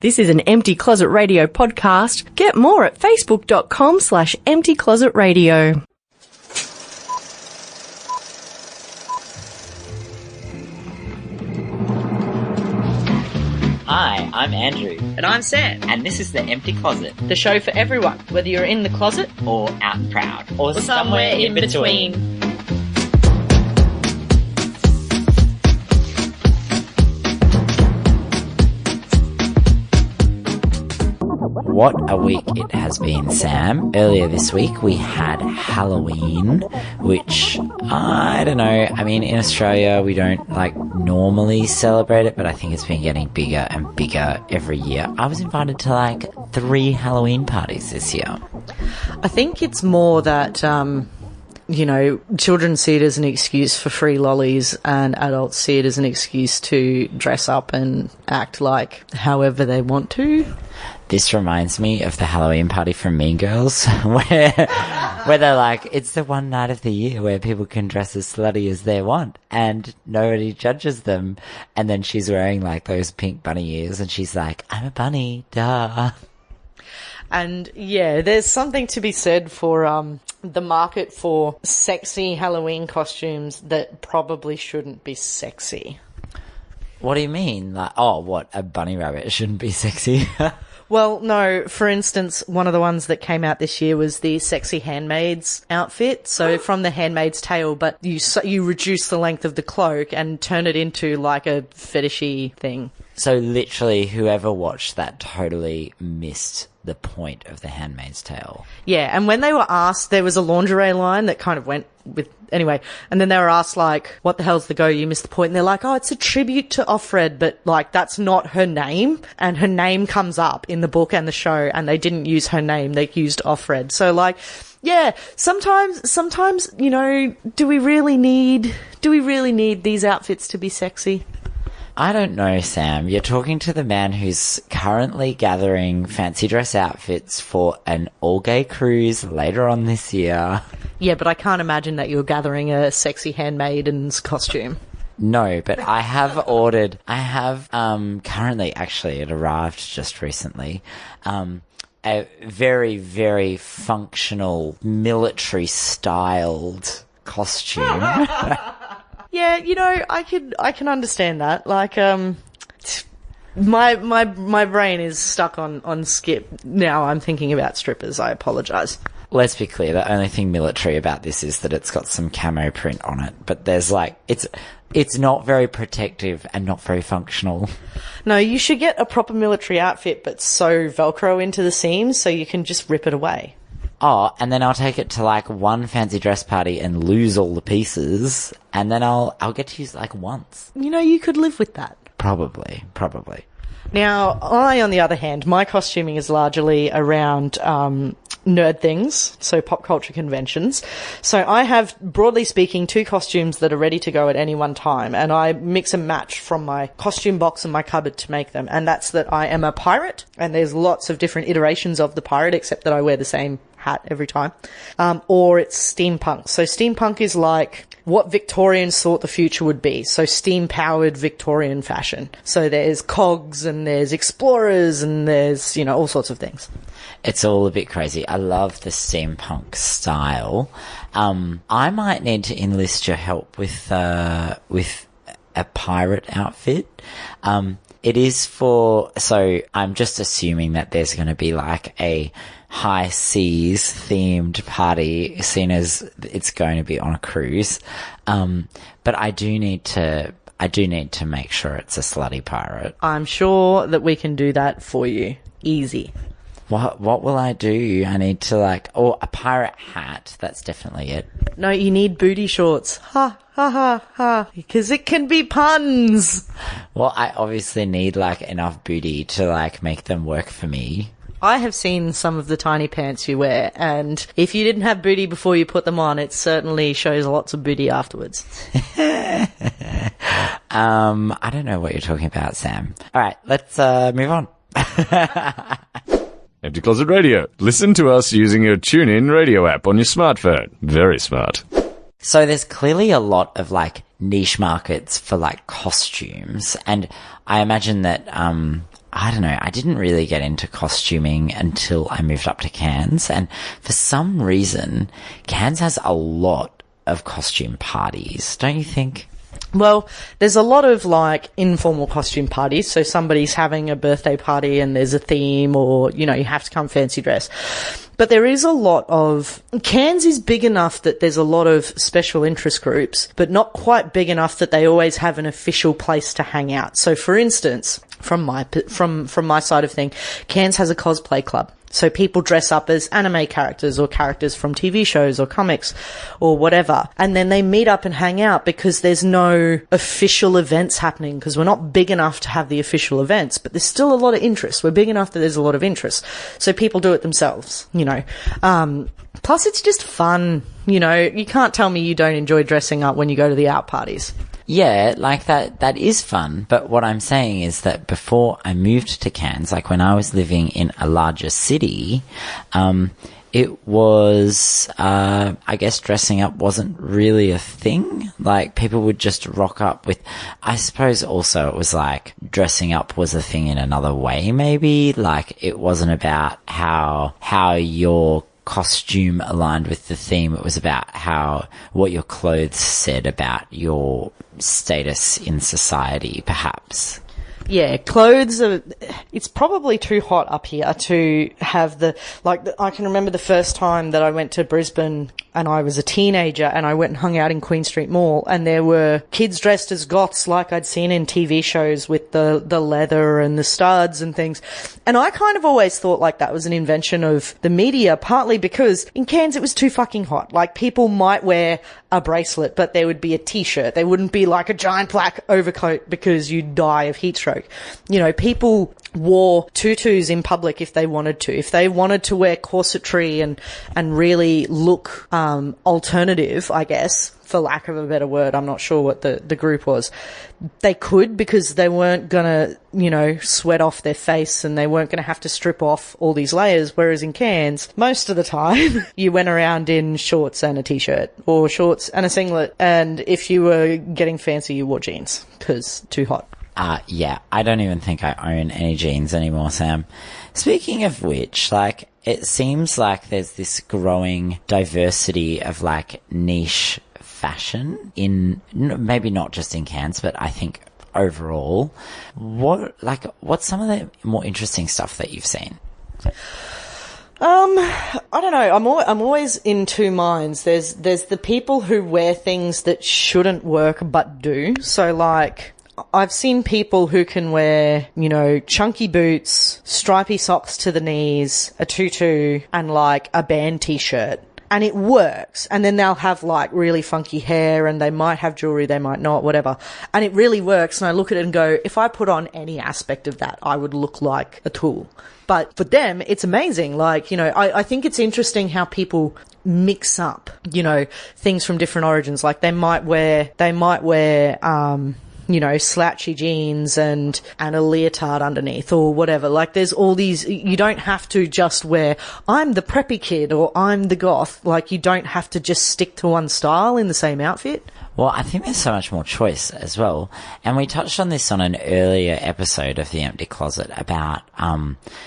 This is an Empty Closet Radio podcast. Get more at facebook.com/emptyclosetradio. Hi, I'm Andrew. And I'm Sam. And this is The Empty Closet. The show for everyone, whether you're in the closet Or out and proud. or somewhere in between. What a week it has been, Sam. Earlier this week we had Halloween, which, I don't know, I mean, in Australia we don't, normally celebrate it, but I think it's been getting bigger and bigger every year. I was invited to, 3 Halloween parties this year. I think it's more that, children see it as an excuse for free lollies and adults see it as an excuse to dress up and act like however they want to. This reminds me of the Halloween party from Mean Girls, where they're like, it's the one night of the year where people can dress as slutty as they want, and nobody judges them. And then she's wearing, those pink bunny ears, and she's like, I'm a bunny, duh. And, yeah, there's something to be said for the market for sexy Halloween costumes that probably shouldn't be sexy. What do you mean? A bunny rabbit shouldn't be sexy? Well, no, for instance, one of the ones that came out this year was the sexy handmaid's outfit. So from the handmaid's tale, but you reduce the length of the cloak and turn it into a fetishy thing. So literally whoever watched that totally missed the point of The Handmaid's Tale. Yeah, and when they were asked, there was a lingerie line that kind of went with... Anyway, and then they were asked, what the hell's the go? You missed the point. And they're like, oh, it's a tribute to Offred, but, that's not her name. And her name comes up in the book and the show, and they didn't use her name. They used Offred. So, yeah, sometimes, do we really need these outfits to be sexy? I don't know, Sam. You're talking to the man who's currently gathering fancy dress outfits for an all-gay cruise later on this year. Yeah, but I can't imagine that you're gathering a sexy handmaiden's costume. No, but I have ordered... currently, actually, it arrived just recently, a very, very functional, military-styled costume. Yeah, I can understand that. My brain is stuck on Skip. Now I'm thinking about strippers. I apologise. Let's be clear, the only thing military about this is that it's got some camo print on it. But there's it's not very protective and not very functional. No, you should get a proper military outfit, but sew Velcro into the seams so you can just rip it away. Oh, and then I'll take it to one fancy dress party and lose all the pieces, and then I'll get to use it once. You could live with that. Probably. Now, on the other hand, my costuming is largely around nerd things, so pop culture conventions. So I have, broadly speaking, 2 costumes that are ready to go at any one time, and I mix and match from my costume box and my cupboard to make them. And that's that I am a pirate, and there's lots of different iterations of the pirate, except that I wear the same hat every time. Or it's steampunk. So steampunk is what Victorians thought the future would be. So steam-powered Victorian fashion. So there's cogs and there's explorers and there's, all sorts of things. It's all a bit crazy. I love the steampunk style. I might need to enlist your help with a pirate outfit. It is so I'm just assuming that there's going to be a high seas themed party, seen as it's going to be on a cruise. But I do need to make sure it's a slutty pirate. I'm sure that we can do that for you. Easy. What will I do? I need to a pirate hat. That's definitely it. No, you need booty shorts. Ha, ha, ha, ha. Because it can be puns. Well, I obviously need enough booty to make them work for me. I have seen some of the tiny pants you wear, and if you didn't have booty before you put them on, it certainly shows lots of booty afterwards. I don't know what you're talking about, Sam. All right, let's move on. Empty Closet Radio. Listen to us using your TuneIn radio app on your smartphone. Very smart. So there's clearly a lot of niche markets for costumes, and I imagine that I don't know, I didn't really get into costuming until I moved up to Cairns. And for some reason, Cairns has a lot of costume parties, don't you think? Well, there's a lot of like informal costume parties. So somebody's having a birthday party and there's a theme, or, you know, you have to come fancy dress. But there is a lot of, Cairns is big enough that there's a lot of special interest groups, but not quite big enough that they always have an official place to hang out. So for instance, from my side of thing, Cairns has a cosplay club. So people dress up as anime characters or characters from TV shows or comics or whatever. And then they meet up and hang out because there's no official events happening, because we're not big enough to have the official events, but there's still a lot of interest. We're big enough that there's a lot of interest. So people do it themselves, you know. Plus it's just fun. You know, you can't tell me you don't enjoy dressing up when you go to the out parties. Yeah, like that is fun. But what I'm saying is that before I moved to Cairns, like when I was living in a larger city, it was, I guess dressing up wasn't really a thing. Like people would just rock up with, I suppose also it was like dressing up was a thing in another way, maybe. Like it wasn't about how your costume aligned with the theme. It was about what your clothes said about your status in society, perhaps. Yeah, clothes are, it's probably too hot up here to have I can remember the first time that I went to Brisbane and I was a teenager and I went and hung out in Queen Street Mall, and there were kids dressed as goths like I'd seen in TV shows with the leather and the studs and things. And I kind of always thought like that was an invention of the media, partly because in Cairns it was too fucking hot. Like people might wear a bracelet, but there would be a t-shirt. There wouldn't be like a giant black overcoat because you'd die of heat stroke. You know, people wore tutus in public if they wanted to. If they wanted to wear corsetry and really look alternative, I guess, for lack of a better word, I'm not sure what the group was, they could, because they weren't gonna, you know, sweat off their face and they weren't gonna have to strip off all these layers. Whereas in Cairns, most of the time, you went around in shorts and a t-shirt, or shorts and a singlet, and if you were getting fancy, you wore jeans, because too hot. Yeah, I don't even think I own any jeans anymore, Sam. Speaking of which, like, it seems like there's this growing diversity of, like, niche fashion in, maybe not just in Cairns, but I think overall. What's some of the more interesting stuff that you've seen? I don't know. I'm always in two minds. There's the people who wear things that shouldn't work but do. So, like, I've seen people who can wear, you know, chunky boots, stripy socks to the knees, a tutu, and like a band t-shirt. And it works. And then they'll have like really funky hair, and they might have jewelry, they might not, whatever. And it really works. And I look at it and go, if I put on any aspect of that, I would look like a tool. But for them, it's amazing. Like, you know, I think it's interesting how people mix up, you know, things from different origins. Like they might wear, you know, slouchy jeans and a leotard underneath or whatever. Like there's all these, you don't have to just wear, I'm the preppy kid or I'm the goth. Like you don't have to just stick to one style in the same outfit. Well, I think there's so much more choice as well. And we touched on this on an earlier episode of The Empty Closet about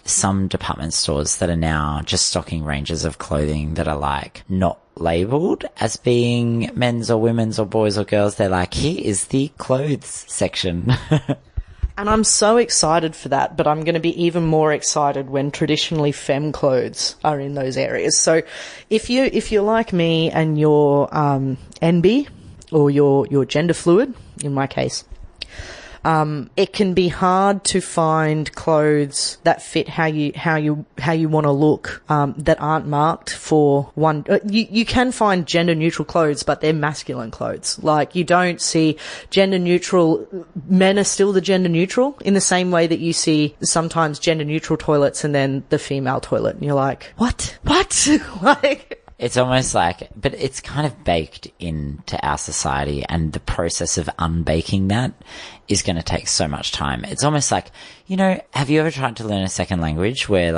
some department stores that are now just stocking ranges of clothing that are like not labelled as being men's or women's or boys or girls. They're like, here is the clothes section. And I'm so excited for that, but I'm going to be even more excited when traditionally femme clothes are in those areas. So if you're like me and you're NB, or you're gender fluid, in my case, it can be hard to find clothes that fit how you want to look, that aren't marked for one. You can find gender neutral clothes, but they're masculine clothes. Like you don't see gender neutral. Men are still the gender neutral in the same way that you see sometimes gender neutral toilets and then the female toilet, and you're like, what? Like. It's almost like, but it's kind of baked into our society, and the process of unbaking that is going to take so much time. It's almost like, you know, have you ever tried to learn a second language where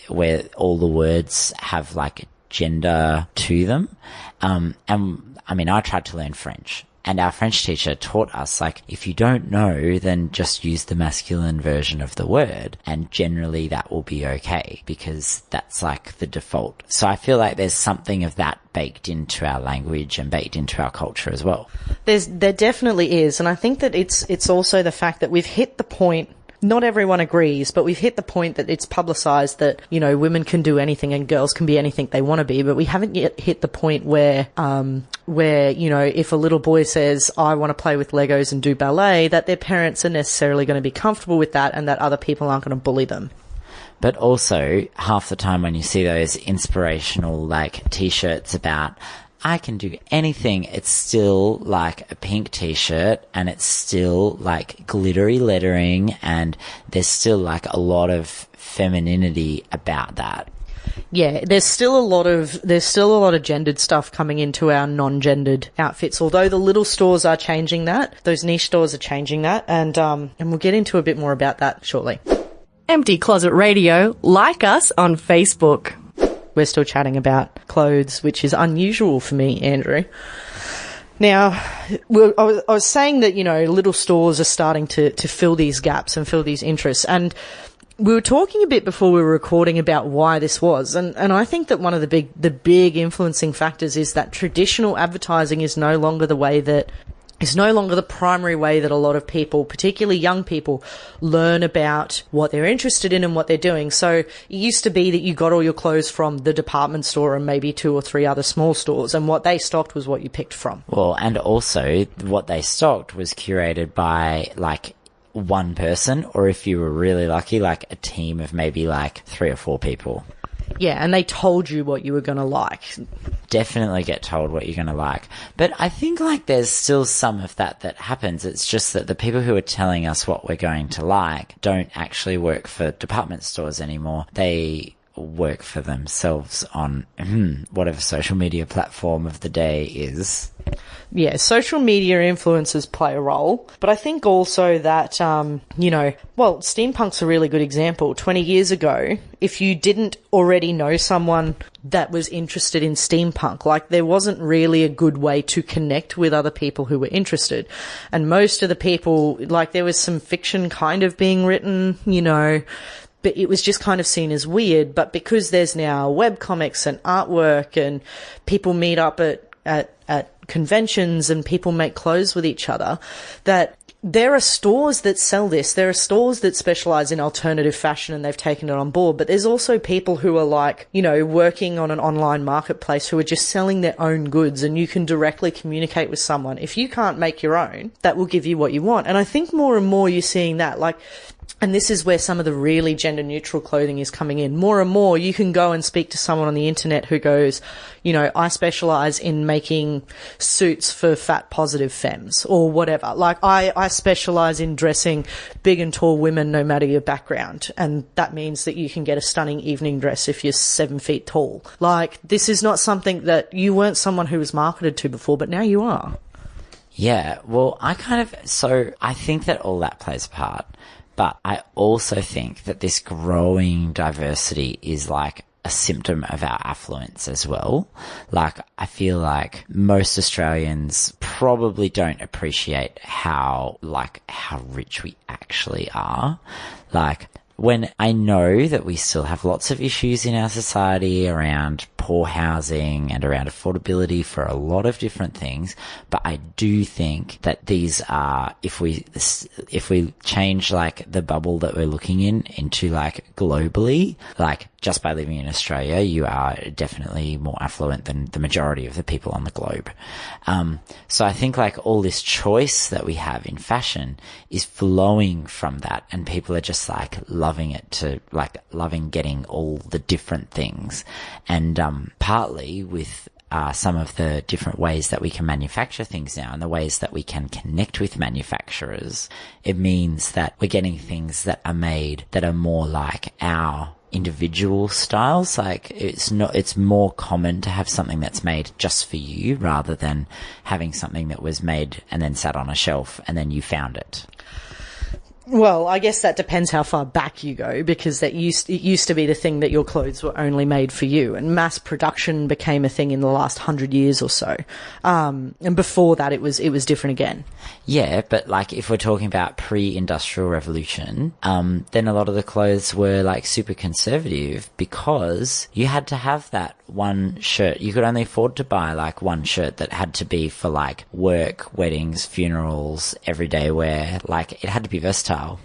where all the words have like gender to them? And I mean, I tried to learn French, And our French teacher taught us, like, if you don't know, then just use the masculine version of the word, and generally that will be okay, because that's like the default. So I feel like there's something of that baked into our language and baked into our culture as well. There definitely is, and I think that it's also the fact that we've hit the point. Not everyone agrees, but we've hit the point that it's publicised that, you know, women can do anything and girls can be anything they want to be, but we haven't yet hit the point where, you know, if a little boy says, I want to play with Legos and do ballet, that their parents are necessarily going to be comfortable with that and that other people aren't going to bully them. But also, half the time when you see those inspirational, like, t-shirts about, I can do anything, it's still like a pink t-shirt and it's still like glittery lettering and there's still like a lot of femininity about that. Yeah, there's still a lot of gendered stuff coming into our non-gendered outfits. Although the little stores are changing that, those niche stores are changing that, and we'll get into a bit more about that shortly. Empty Closet Radio. Like us on Facebook. We're still chatting about clothes, which is unusual for me, Andrew. Now, I was saying that, you know, little stores are starting to fill these gaps and fill these interests. And we were talking a bit before we were recording about why this was. And I think that one of the big influencing factors is that traditional advertising is no longer the primary way that a lot of people, particularly young people, learn about what they're interested in and what they're doing. So it used to be that you got all your clothes from the department store and maybe 2 or 3 other small stores, and what they stocked was what you picked from. Well, and also what they stocked was curated by like one person, or if you were really lucky, like a team of maybe like 3 or 4 people. Yeah, and they told you what you were going to like. Definitely get told what you're going to like. But I think like there's still some of that happens. It's just that the people who are telling us what we're going to like don't actually work for department stores anymore. They work for themselves on whatever social media platform of the day is. Yeah, social media influencers play a role, but I think also that, you know, well, steampunk's a really good example. 20 years ago, if you didn't already know someone that was interested in steampunk, like there wasn't really a good way to connect with other people who were interested. And most of the people, like there was some fiction kind of being written, you know, but it was just kind of seen as weird. But because there's now webcomics and artwork and people meet up at conventions and people make clothes with each other, that there are stores that sell this. There are stores that specialize in alternative fashion and they've taken it on board. But there's also people who are like, you know, working on an online marketplace who are just selling their own goods, and you can directly communicate with someone. If you can't make your own, that will give you what you want. And I think more and more you're seeing that, like, and this is where some of the really gender neutral clothing is coming in. More and more you can go and speak to someone on the internet who goes, you know, I specialize in making suits for fat positive femmes or whatever. Like I specialize in dressing big and tall women no matter your background. And that means that you can get a stunning evening dress if you're 7 feet tall. Like this is not something that you weren't someone who was marketed to before, but now you are. Yeah, well, I think that all that plays a part. But I also think that this growing diversity is like a symptom of our affluence as well. Like, I feel like most Australians probably don't appreciate how rich we actually are. Like, when I know that we still have lots of issues in our society around poor housing and around affordability for a lot of different things, but I do think that these are, if we change like the bubble that we're looking into like globally, like just by living in Australia, you are definitely more affluent than the majority of the people on the globe. So I think like all this choice that we have in fashion is flowing from that, and people are just like loving getting all the different things. And partly with some of the different ways that we can manufacture things now and the ways that we can connect with manufacturers, it means that we're getting things that are made that are more like our individual styles. Like it's more common to have something that's made just for you rather than having something that was made and then sat on a shelf and then you found it. Well, I guess that depends how far back you go, because it used to be the thing that your clothes were only made for you, and mass production became a thing in the last 100 years or so. And before that, it was different again. Yeah, but like if we're talking about pre-industrial revolution, then a lot of the clothes were like super conservative because you had to have that one shirt. You could only afford to buy like one shirt that had to be for like work, weddings, funerals, everyday wear. Like it had to be versatile.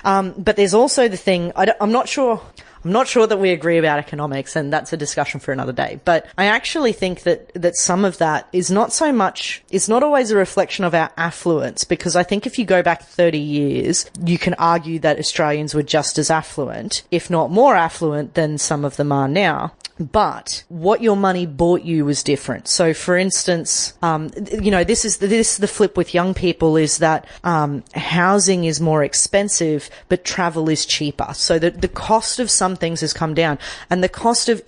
But there's also the thing, I'm not sure that we agree about economics, and that's a discussion for another day. But I actually think that some of that is not so much, it's not always a reflection of our affluence, because I think if you go back 30 years, you can argue that Australians were just as affluent, if not more affluent than some of them are now. But what your money bought you was different. So, for instance, this is the flip with young people, is that housing is more expensive, but travel is cheaper. So the cost of some things has come down, and the cost of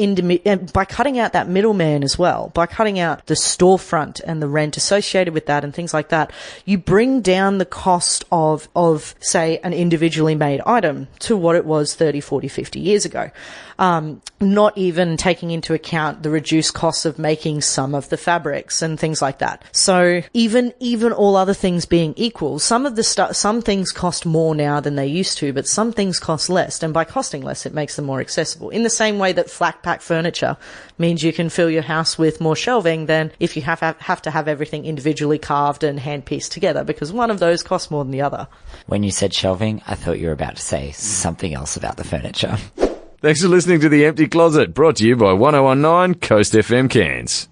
by cutting out that middleman as well, by cutting out the storefront and the rent associated with that and things like that, you bring down the cost of say an individually made item to what it was 30, 40, 50 years ago. Not even taking into account the reduced costs of making some of the fabrics and things like that. So even all other things being equal, some things cost more now than they used to, but some things cost less. And by costing less, it makes them more accessible. In the same way that flat pack furniture means you can fill your house with more shelving than if you have to have everything individually carved and hand pieced together, because one of those costs more than the other. When you said shelving, I thought you were about to say something else about the furniture. Thanks for listening to The Empty Closet, brought to you by 1019 Coast FM Cairns.